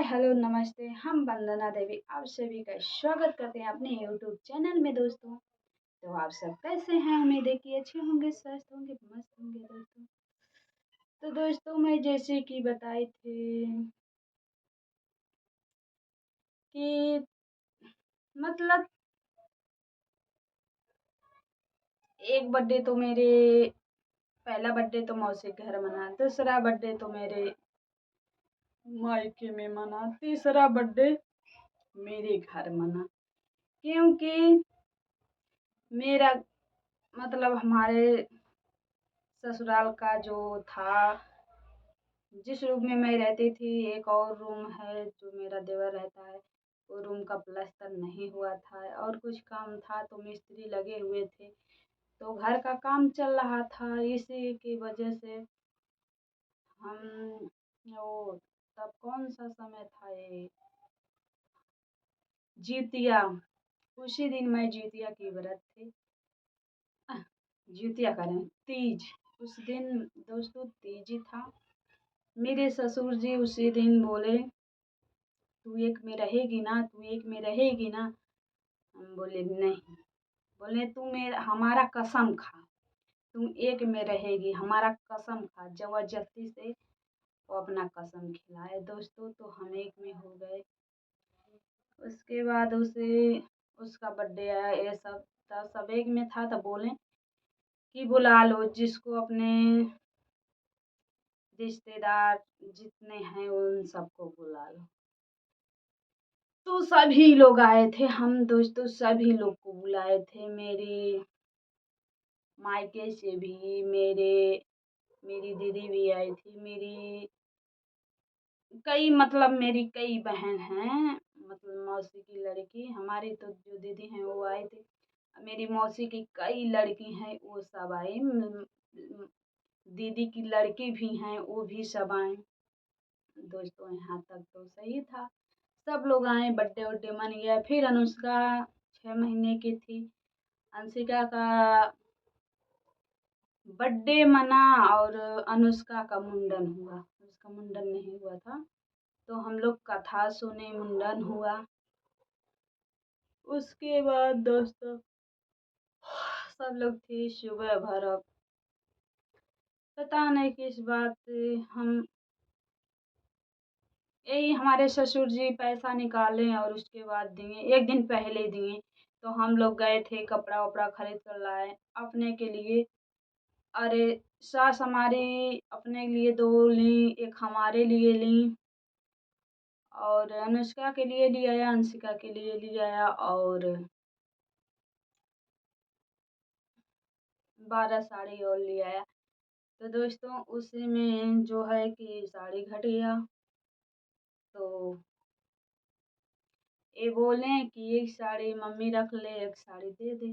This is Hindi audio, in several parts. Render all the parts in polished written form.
हेलो, नमस्ते। हम वंदना देवी आप सभी का स्वागत करते हैं अपने यूट्यूब चैनल में दोस्तों। तो आप सब कैसे हैं? उम्मीद है कि अच्छे होंगे, स्वस्थ होंगे, मस्त होंगे दोस्तों। तो दोस्तों मैं जैसे कि बताए थे कि मतलब एक बर्थडे तो मेरे पहला बर्थडे तो मौसी के घर मना, दूसरा बर्थडे तो मेरे मायके में मना, तीसरा बर्थडे मेरे घर मना। क्योंकि मेरा मतलब हमारे ससुराल का जो था, जिस रूम में मैं रहती थी, एक और रूम है जो मेरा देवर रहता है, वो रूम का प्लास्टर नहीं हुआ था और कुछ काम था तो मिस्त्री लगे हुए थे, तो घर का काम चल रहा था। इसी की वजह से हम वो तब कौन सा समय था ये, जीतिया, उसी दिन मैं जीतिया की व्रत थी। जीतिया करें तीज, उस दिन दोस्तों तीज था। मेरे ससुर जी उसी दिन बोले, तू एक में रहेगी ना, तू एक में रहेगी ना। हम बोले नहीं। बोले तू मेरा हमारा कसम खा, तुम एक में रहेगी, हमारा कसम खा। जबरदस्ती से वो अपना कसम खिलाए दोस्तों, तो हम एक में हो गए। उसके बाद उसे उसका बर्थडे आया, ये सब था, सब एक में था। तो बोले कि बुला लो जिसको, अपने रिश्तेदार जितने हैं उन सबको बुला लो। तो सभी लोग आए थे, हम दोस्तों सभी लोग को बुलाए थे। मेरी मायके से भी मेरी दीदी भी आई थी, मेरी कई बहन हैं, मतलब मौसी की लड़की, हमारी तो जो दीदी हैं वो आई थी। मेरी मौसी की कई लड़की हैं, वो सब आई। दीदी की लड़की भी हैं, वो भी सब आए दोस्तों। यहाँ तक तो सही था, सब लोग आए, बर्थडे वड्डे मन गया। फिर अनुष्का 6 महीने की थी, अंशिका का बर्थडे मना और अनुष्का का मुंडन हुआ। उसका मुंडन नहीं हुआ था, तो हम लोग कथा सुने, मुंडन हुआ। उसके बाद दोस्तों सब लोग थे सुबह भर। अब पता नहीं किस बात से हम, यही हमारे ससुर जी पैसा निकाले और उसके बाद दिए, एक दिन पहले दिए। तो हम लोग गए थे, कपड़ा वपड़ा खरीद कर लाए अपने के लिए। अरे सास हमारी अपने लिए दो ली, एक हमारे लिए ली, और अनुष्का के लिए ले आया, अंशिका के लिए ले आया, और 12 साड़ी और ले आया। तो दोस्तों उसी में जो है कि साड़ी घट गया। तो ये बोले कि एक साड़ी मम्मी रख ले, एक साड़ी दे दे।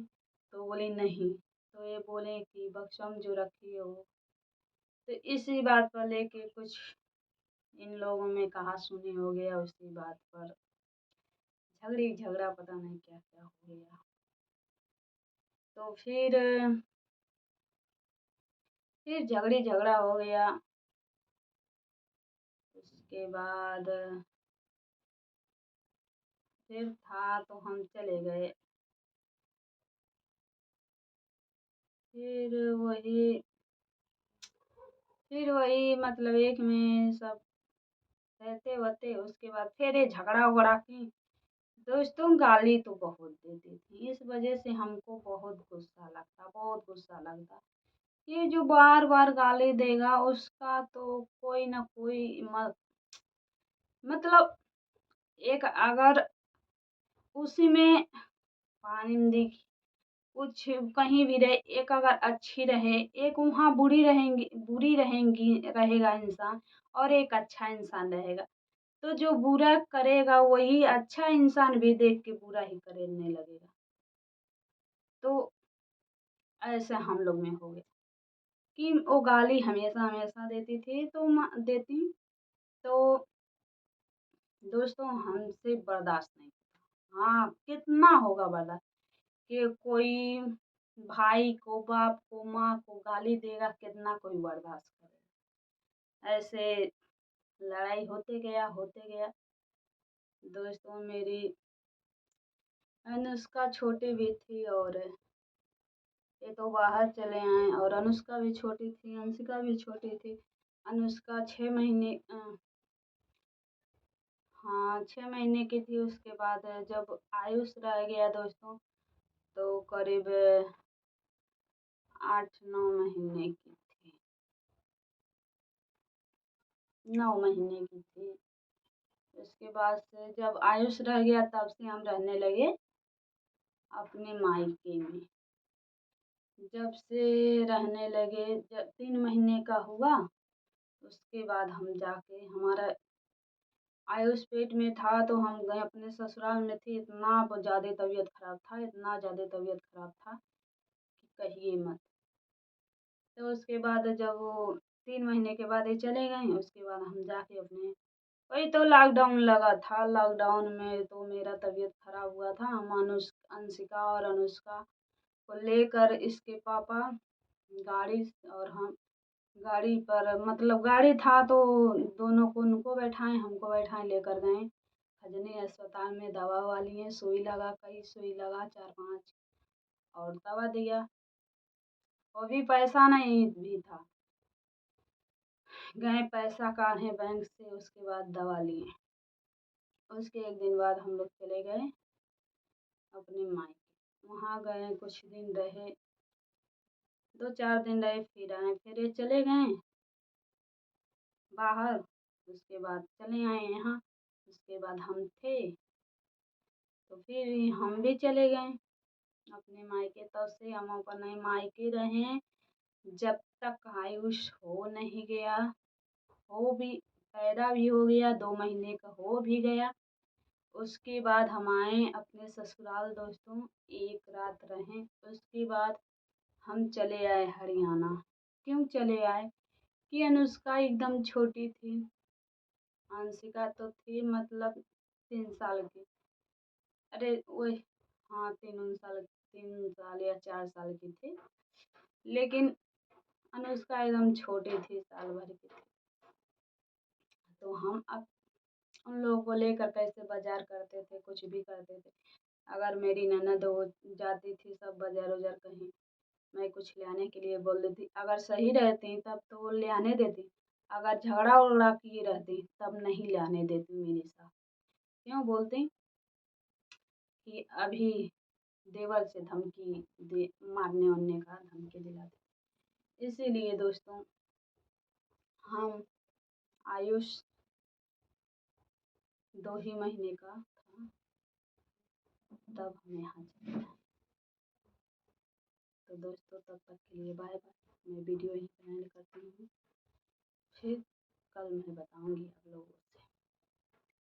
तो बोली नहीं। तो ये बोले कि बक्सम जो रखी हो। तो इसी बात पर लेके कुछ इन लोगों में कहा सुनी हो गया, उसी बात पर झगड़ी झगड़ा, पता नहीं क्या क्या हो गया। तो फिर झगड़ी झगड़ा हो गया। उसके बाद फिर था तो हम चले गए। फिर वही फिर वही मतलब एक में सब रहते वते, उसके बाद फिर ये झगड़ा उगड़ा की। दोस्तों गाली तो बहुत देती थी, इस वजह से हमको बहुत गुस्सा लगता, बहुत गुस्सा लगता। ये जो बार बार गाली देगा उसका तो कोई ना कोई मतलब एक अगर उसी में पानिंदी कुछ कहीं भी रहे, एक अगर अच्छी रहे, एक वहाँ बुरी रहेंगी रहेगा इंसान, और एक अच्छा इंसान रहेगा। तो जो बुरा करेगा वही अच्छा इंसान भी देख के बुरा ही करने लगेगा। तो ऐसा हम लोग में हो गया कि वो गाली हमेशा हमेशा देती थी, तो देती। तो दोस्तों हमसे बर्दाश्त नहीं होता। हाँ कितना होगा बर्दाश्त, कि कोई भाई को, बाप को, माँ को गाली देगा, कितना कोई बर्दाश्त करेगा। ऐसे लड़ाई होते गया होते गया। दोस्तों मेरी अनुष्का छोटी भी थी और ये तो बाहर चले आए, और अनुष्का भी छोटी थी, अंशिका भी छोटी थी। अनुष्का 6 महीने हाँ 6 महीने की थी। उसके बाद जब आयुष रह गया दोस्तों, तो करीब 8-9 महीने की थी, 9 महीने की थी। उसके बाद से जब आयुष रह गया तब से हम रहने लगे अपने मायके में। जब से रहने लगे, जब 3 महीने का हुआ उसके बाद हम जाके, हमारा आयुष पेट में था तो हम गए अपने ससुराल में थे। इतना ज़्यादा तबीयत खराब था, इतना ज़्यादा तबीयत खराब था कि कहिए मत। तो उसके बाद जब वो 3 महीने के बाद ये चले गए, उसके बाद हम जाके अपने, वही तो लॉकडाउन लगा था। लॉकडाउन में तो मेरा तबीयत खराब हुआ था। हम अंशिका और अनुष्का को लेकर इसके पापा गाड़ी, और हम गाड़ी पर, मतलब गाड़ी था तो दोनों को, उनको बैठाएं हमको बैठाएं, लेकर गए खजनी अस्पताल में। दवा ववा लिए, सुई लगा, कई सुई लगा 4-5, और दवा दिया। वो भी पैसा नहीं भी था, गए पैसा काढ़े बैंक से, उसके बाद दवा लिए। उसके एक दिन बाद हम लोग चले गए अपने मायके। वहाँ गए, कुछ दिन रहे, 2-4 दिन रहे, फिर आए, फिर ये चले गए बाहर। उसके बाद चले आए यहाँ। उसके बाद हम थे तो फिर हम भी चले गए अपने मायके। तब से हम अपने मायके रहे जब तक आयुष हो नहीं गया, हो भी, पैदा भी हो गया, 2 महीने का हो भी गया। उसके बाद हम आए अपने ससुराल दोस्तों, एक रात रहे। उसके बाद हम चले आए हरियाणा। क्यों चले आए कि अनुष्का एकदम छोटी थी, अंशिका तो थी मतलब 3 साल की। अरे वही, हाँ 3 साल, 3 साल या 4 साल की थी। लेकिन अनुष्का एकदम छोटी थी, साल भर की थी। तो हम अब उन लोगों को लेकर कैसे बाजार करते थे, कुछ भी करते थे। अगर मेरी ननद वो जाती थी सब बाजार उजार कहीं, मैं कुछ ले आने के लिए बोल देती, अगर सही रहती तब तो वो ले आने देती। अगर झगड़ा उगड़ा की रहती तब नहीं ले आने देती मेरे साथ। क्यों बोलती कि अभी देवर से धमकी दे, मारने वारने का धमकी दिलाती। इसीलिए दोस्तों हम, आयुष 2 ही महीने का था तब हम यहाँ चले आए। तो दोस्तों तब तक के लिए बाय बाय। मैं वीडियो यहीं पर एंड करती हूँ, फिर कल मैं बताऊँगी आप लोगों को।